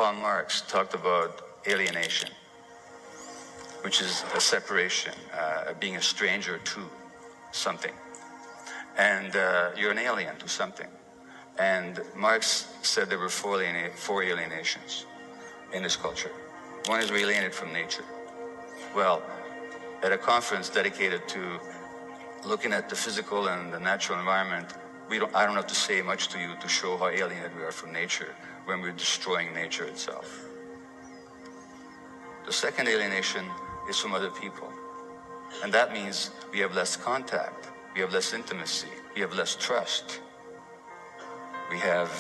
Karl Marx talked about alienation, which is a separation, being a stranger to something. And you're an alien to something. And Marx said there were four alienations in this culture. One is we're alienated from nature. Well, at a conference dedicated to looking at the physical and the natural environment, I don't have to say much to you to show how alienated we are from nature when we're destroying nature itself. The second alienation is from other people. And that means we have less contact, we have less intimacy, we have less trust. We have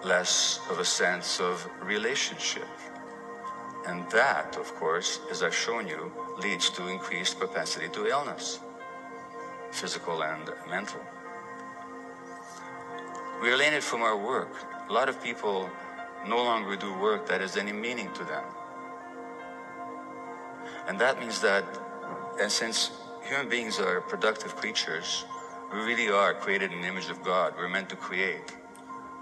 less of a sense of relationship. And that, of course, as I've shown you, leads to increased propensity to illness, physical and mental. We're alienated from our work. A lot of people no longer do work that has any meaning to them. And that means that, and since human beings are productive creatures, we really are created in the image of God. We're meant to create.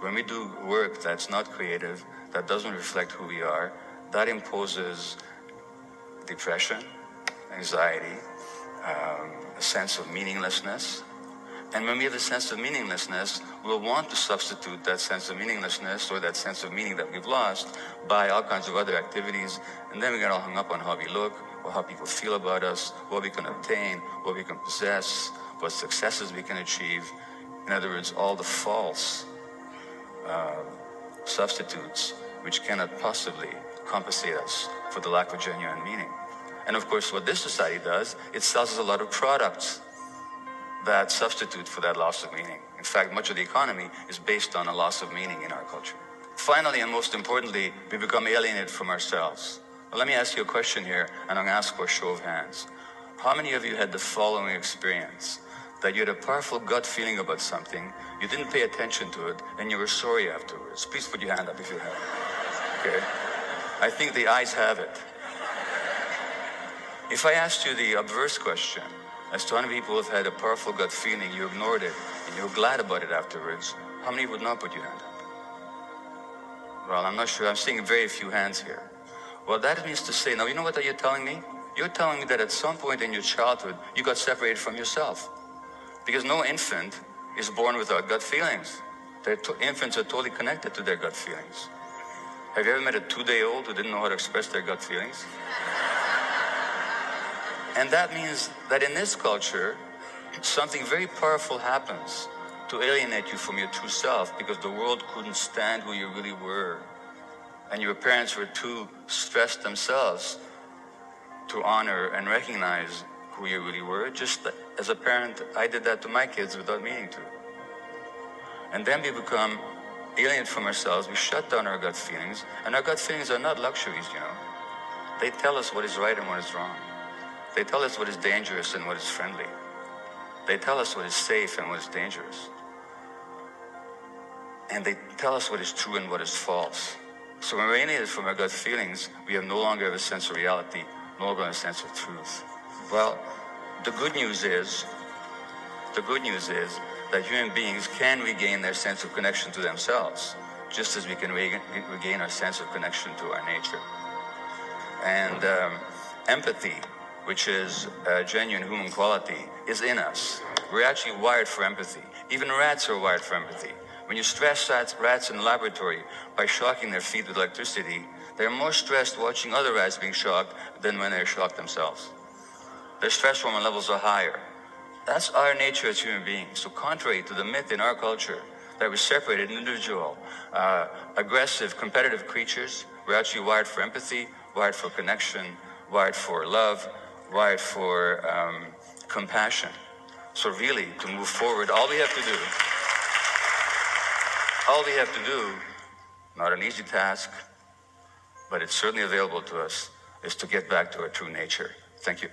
When we do work that's not creative, that doesn't reflect who we are, that imposes depression, anxiety, a sense of meaninglessness. And when we have a sense of meaninglessness, we'll want to substitute that sense of meaninglessness or that sense of meaning that we've lost by all kinds of other activities. And then we get all hung up on how we look, or how people feel about us, what we can obtain, what we can possess, what successes we can achieve. In other words, all the false substitutes which cannot possibly compensate us for the lack of genuine meaning. And of course, what this society does, it sells us a lot of products that substitute for that loss of meaning. In fact, much of the economy is based on a loss of meaning in our culture. Finally, and most importantly, we become alienated from ourselves. Well, let me ask you a question here, and I'm going to ask for a show of hands. How many of you had the following experience? That you had a powerful gut feeling about something, you didn't pay attention to it, and you were sorry afterwards? Please put your hand up if you have it. Okay. I think the ayes have it. If I asked you the obverse question, as to how many people have had a powerful gut feeling, you ignored it, and you were glad about it afterwards, how many would not put your hand up? Well, I'm not sure. I'm seeing very few hands here. Well, that means to say, now, you know what you're telling me? You're telling me that at some point in your childhood, you got separated from yourself. Because no infant is born without gut feelings. Infants are totally connected to their gut feelings. Have you ever met a 2-day-old who didn't know how to express their gut feelings? And that means that in this culture, something very powerful happens to alienate you from your true self, because the world couldn't stand who you really were. And your parents were too stressed themselves to honor and recognize who you really were. Just as a parent, I did that to my kids without meaning to. And then we become alienated from ourselves. We shut down our gut feelings. And our gut feelings are not luxuries, you know. They tell us what is right and what is wrong. They tell us what is dangerous and what is friendly. They tell us what is safe and what is dangerous. And they tell us what is true and what is false. So when we're alienated from our gut feelings, we have no longer have a sense of reality, no longer a sense of truth. Well, the good news is that human beings can regain their sense of connection to themselves, just as we can regain our sense of connection to our nature. And empathy, which is a genuine human quality, is in us. We're actually wired for empathy. Even rats are wired for empathy. When you stress rats in the laboratory by shocking their feet with electricity, they're more stressed watching other rats being shocked than when they're shocked themselves. Their stress hormone levels are higher. That's our nature as human beings. So contrary to the myth in our culture that we're separated, individual, aggressive, competitive creatures, we're actually wired for empathy, wired for connection, wired for love, wired for compassion. So really, to move forward, all we have to do, not an easy task, but it's certainly available to us, is to get back to our true nature. Thank you.